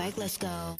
Perfect, let's go.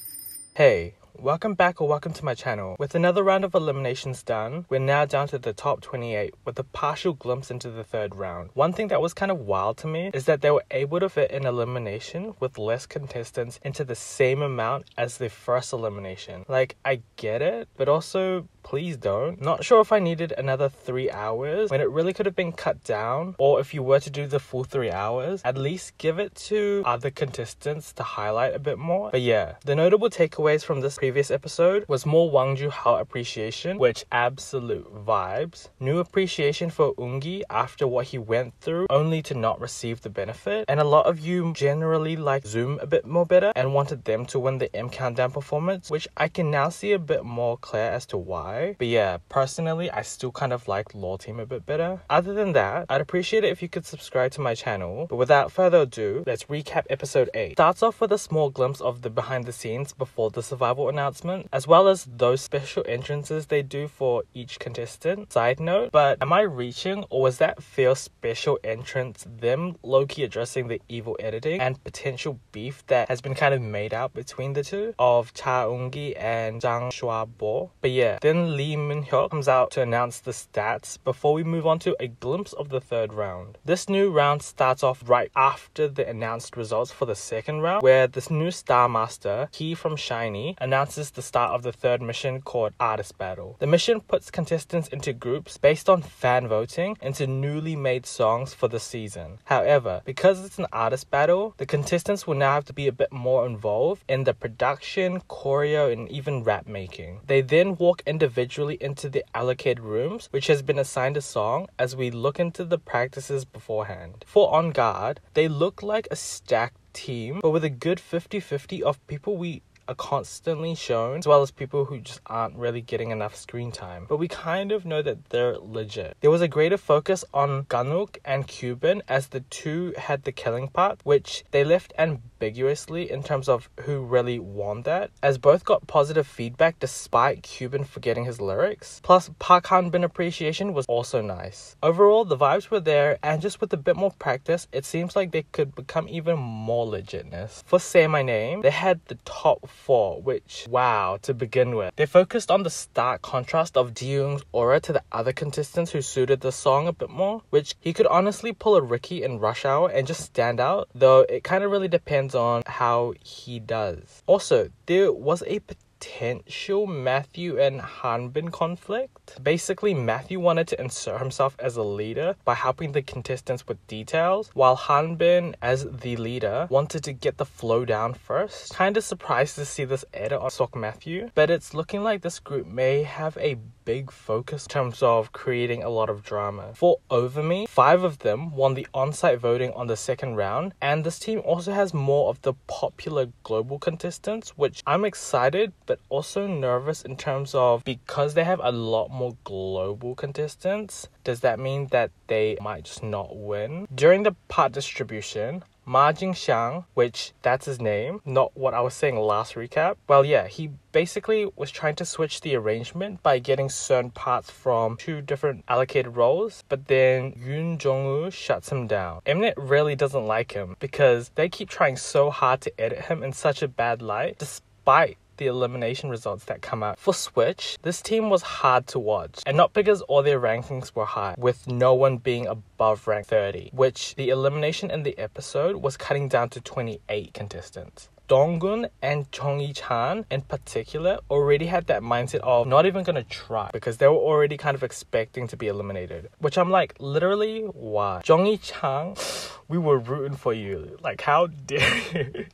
Hey, welcome back or welcome to my channel. With another round of eliminations done, we're now down to the top 28 with a partial glimpse into the third round. One thing that was kind of wild to me is that they were able to fit an elimination with less contestants into the same amount as the first elimination. Like, I get it, but also please don't. Not sure if I needed another 3 hours when it really could have been cut down, or if you were to do the full 3 hours, at least give it to other contestants to highlight a bit more. But yeah, the notable takeaways from this previous episode was more Wangju Hao appreciation, which absolute vibes. New appreciation for Ungi after what he went through only to not receive the benefit, and a lot of you generally like Zoom a bit more better and wanted them to win the M Countdown performance, which I can now see a bit more clear as to why. But yeah, personally, I still kind of like Law Team a bit better. Other than that, I'd appreciate it if you could subscribe to my channel. But without further ado, let's recap episode 8. Starts off with a small glimpse of the behind the scenes before the survival announcement, as well as those special entrances they do for each contestant. Side note, but am I reaching, or was that Fear's special entrance them low-key addressing the evil editing and potential beef that has been kind of made out between the two of Cha Eun-gi and Jang Shua-bo? But yeah, then Lee Min-hyuk comes out to announce the stats before we move on to a glimpse of the third round. This new round starts off right after the announced results for the second round, where this new Star Master, Key from SHINee, announces the start of the third mission called Artist Battle. The mission puts contestants into groups based on fan voting into newly made songs for the season. However, because it's an artist battle, the contestants will now have to be a bit more involved in the production, choreo, and even rap making. They then walk individually into the allocated rooms, which has been assigned a song, as we look into the practices beforehand. For On Guard, they look like a stacked team, but with a good 50-50 of people we are constantly shown, as well as people who just aren't really getting enough screen time. But we kind of know that they're legit. There was a greater focus on Ganuk and Cuban, as the two had the killing part, which they left ambiguously in terms of who really won that, as both got positive feedback despite Cuban forgetting his lyrics. Plus, Park Han-bin appreciation was also nice. Overall, the vibes were there, and just with a bit more practice, it seems like they could become even more legitness. For Say My Name, they had the top 4, which, wow, to begin with. They focused on the stark contrast of Ji-young's aura to the other contestants who suited the song a bit more, which he could honestly pull a Ricky in Rush Hour and just stand out, though it kind of really depends on how he does. Also, there was a potential Matthew and Hanbin conflict. Basically, Matthew wanted to insert himself as a leader by helping the contestants with details, while Hanbin, as the leader, wanted to get the flow down first. Kinda surprised to see this edit on Sok Matthew, but it's looking like this group may have a big focus in terms of creating a lot of drama. For Over Me, 5 of them won the on-site voting on the second round, and this team also has more of the popular global contestants, which I'm excited but also nervous in terms of, because they have a lot more global contestants, does that mean that they might just not win? During the part distribution, Ma Jingxiang, which that's his name, not what I was saying last recap. Well, yeah, he basically was trying to switch the arrangement by getting certain parts from 2 different allocated roles, but then Yoon Jong-woo shuts him down. Mnet really doesn't like him because they keep trying so hard to edit him in such a bad light, despite the elimination results that come out. For Switch, this team was hard to watch, and not because all their rankings were high, with no one being above rank 30, which the elimination in the episode was cutting down to 28 contestants. Donggun and Chong Chan in particular already had that mindset of not even gonna try because they were already kind of expecting to be eliminated, which I'm like, literally, why? Jong Chan, we were rooting for you. Like, how dare you?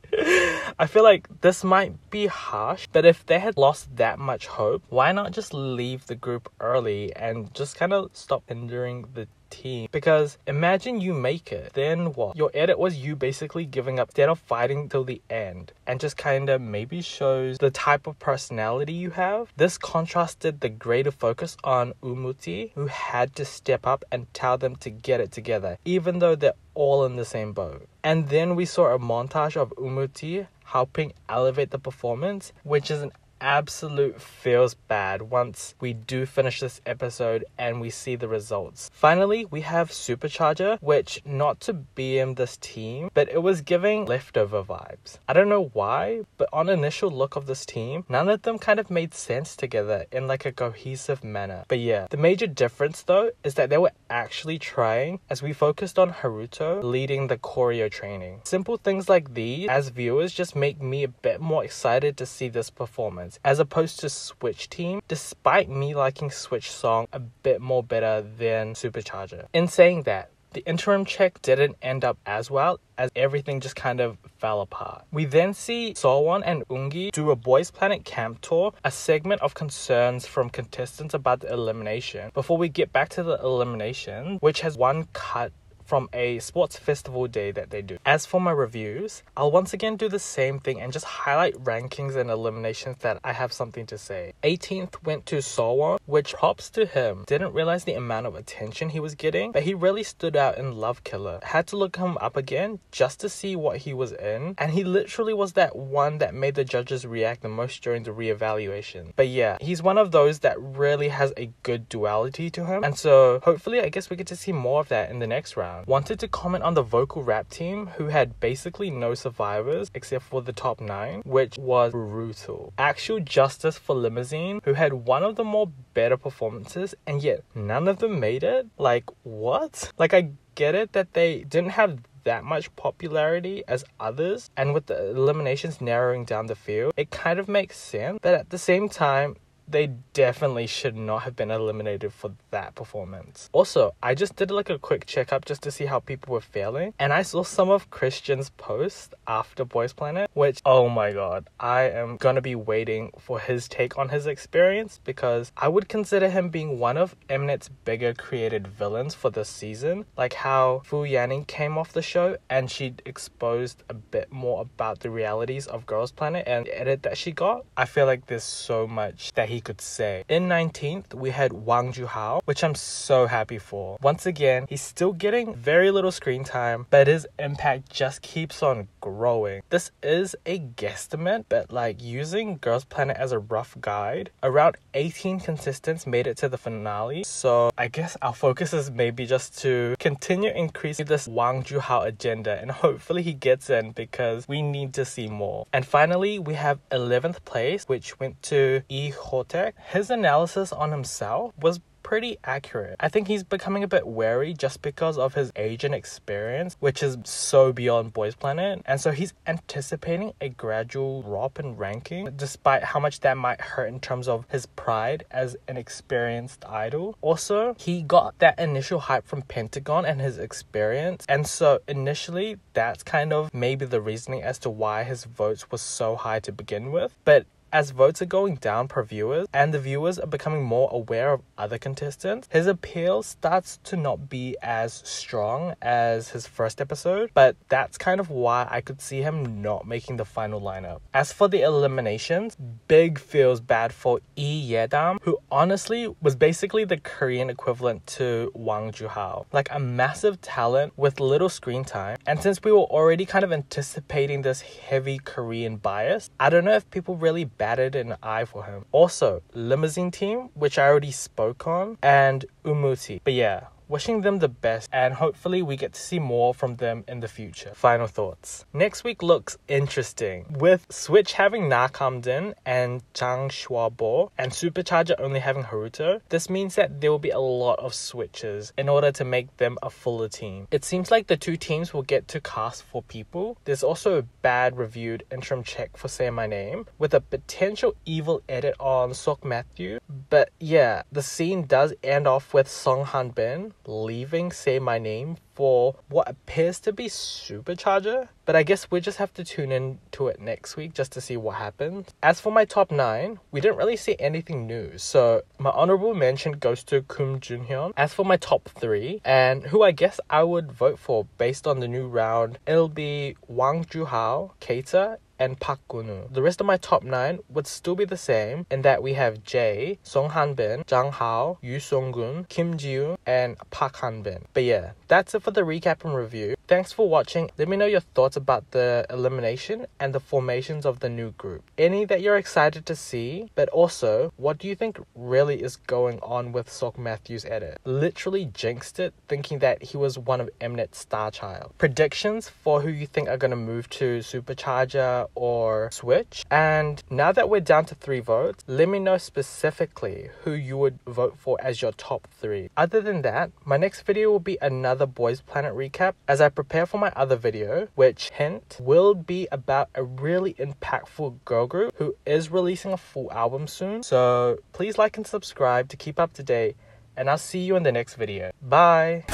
I feel like this might be harsh, but if they had lost that much hope, why not just leave the group early and just kind of stop hindering the team? Because imagine you make it, then what? Your edit was you basically giving up instead of fighting till the end, and just kind of maybe shows the type of personality you have. This contrasted the greater focus on Umuti, who had to step up and tell them to get it together, even though they're all in the same boat. And then we saw a montage of Umuti helping elevate the performance, which is an absolute feels bad once we do finish this episode and we see the results. Finally, we have Supercharger, which, not to BM this team, but it was giving leftover vibes. I don't know why, but on initial look of this team, none of them kind of made sense together in like a cohesive manner. But yeah, the major difference though is that they were actually trying, as we focused on Haruto leading the choreo training. Simple things like these, as viewers, just make me a bit more excited to see this performance, as opposed to Switch team, despite me liking Switch song a bit more better than Supercharger. In saying that, the interim check didn't end up as well, as everything just kind of fell apart. We then see Sowon and Ungi do a Boys Planet camp tour, a segment of concerns from contestants about the elimination, before we get back to the elimination, which has one cut from a sports festival day that they do. As for my reviews, I'll once again do the same thing and just highlight rankings and eliminations that I have something to say. 18th went to Sowon, which props to him. Didn't realize the amount of attention he was getting, but he really stood out in Love Killer. Had to look him up again just to see what he was in, and he literally was that one that made the judges react the most during the re-evaluation. But yeah, he's one of those that really has a good duality to him, and so hopefully I guess we get to see more of that in the next round. Wanted to comment on the vocal rap team, who had basically no survivors except for the top 9, which was brutal. Actual justice for Limousine, who had one of the more better performances, and yet none of them made it. Like, what? Like, I get it that they didn't have that much popularity as others, and with the eliminations narrowing down the field, it kind of makes sense, but at the same time, they definitely should not have been eliminated for that performance. Also, I just did like a quick checkup just to see how people were feeling, and I saw some of Christian's posts after Boys Planet, which, oh my god, I am gonna be waiting for his take on his experience, because I would consider him being one of Mnet's bigger created villains for this season. Like how Fu Yanning came off the show and she exposed a bit more about the realities of Girls Planet and the edit that she got. I feel like there's so much that he could say. In 19th, we had Wang Juhao, which I'm so happy for. Once again, he's still getting very little screen time, but his impact just keeps on growing. This is a guesstimate, but like using Girls Planet as a rough guide, around 18 contestants made it to the finale, so I guess our focus is maybe just to continue increasing this Wang Juhao agenda, and hopefully he gets in, because we need to see more. And finally, we have 11th place, which went to Lee Ho. His analysis on himself was pretty accurate. I think he's becoming a bit wary just because of his age and experience, which is so beyond Boys Planet, and so he's anticipating a gradual drop in ranking, despite how much that might hurt in terms of his pride as an experienced idol. Also, he got that initial hype from Pentagon and his experience, and so initially that's kind of maybe the reasoning as to why his votes was so high to begin with. But as votes are going down per viewers and the viewers are becoming more aware of other contestants, his appeal starts to not be as strong as his first episode, but that's kind of why I could see him not making the final lineup. As for the eliminations, big feels bad for Lee Yedam, who honestly was basically the Korean equivalent to Wang Juhao. Like a massive talent with little screen time, and since we were already kind of anticipating this heavy Korean bias, I don't know if people really batted an eye for him. Also, Limousine team, which I already spoke on, and Umuti. But yeah, wishing them the best, and hopefully we get to see more from them in the future. Final thoughts. Next week looks interesting, with Switch having Nakamdin and Jang Shuabo, and Supercharger only having Haruto. This means that there will be a lot of switches in order to make them a fuller team. It seems like the two teams will get to cast 4 people. There's also a bad reviewed interim check for Say My Name, with a potential evil edit on Sok Matthew. But yeah, the scene does end off with Song Han Bin leaving Say My Name for what appears to be Supercharger, but I guess we just have to tune in to it next week just to see what happens. As for my top 9, we didn't really see anything new, so my honorable mention goes to Kim Junhyun. As for my top 3, and who I guess I would vote for based on the new round, it'll be Wang Juhao, Keita, and Park Gun-woo. The rest of my top 9 would still be the same, in that we have Jae, Song Han Bin, Jang Hao, Yu Song Gun, Kim Ji Yoon, and Park Han Bin. But yeah, that's it for the recap and review. Thanks for watching. Let me know your thoughts about the elimination and the formations of the new group. Any that you're excited to see, but also, what do you think really is going on with Sok Matthew's edit? Literally jinxed it, thinking that he was one of Mnet's star child. Predictions for who you think are going to move to Supercharger or Switch. And now that we're down to 3 votes, let me know specifically who you would vote for as your top 3. Other than that, my next video will be another Boys Planet recap as I prepare for my other video, which, hint, will be about a really impactful girl group who is releasing a full album soon. So please like and subscribe to keep up to date, and I'll see you in the next video. Bye!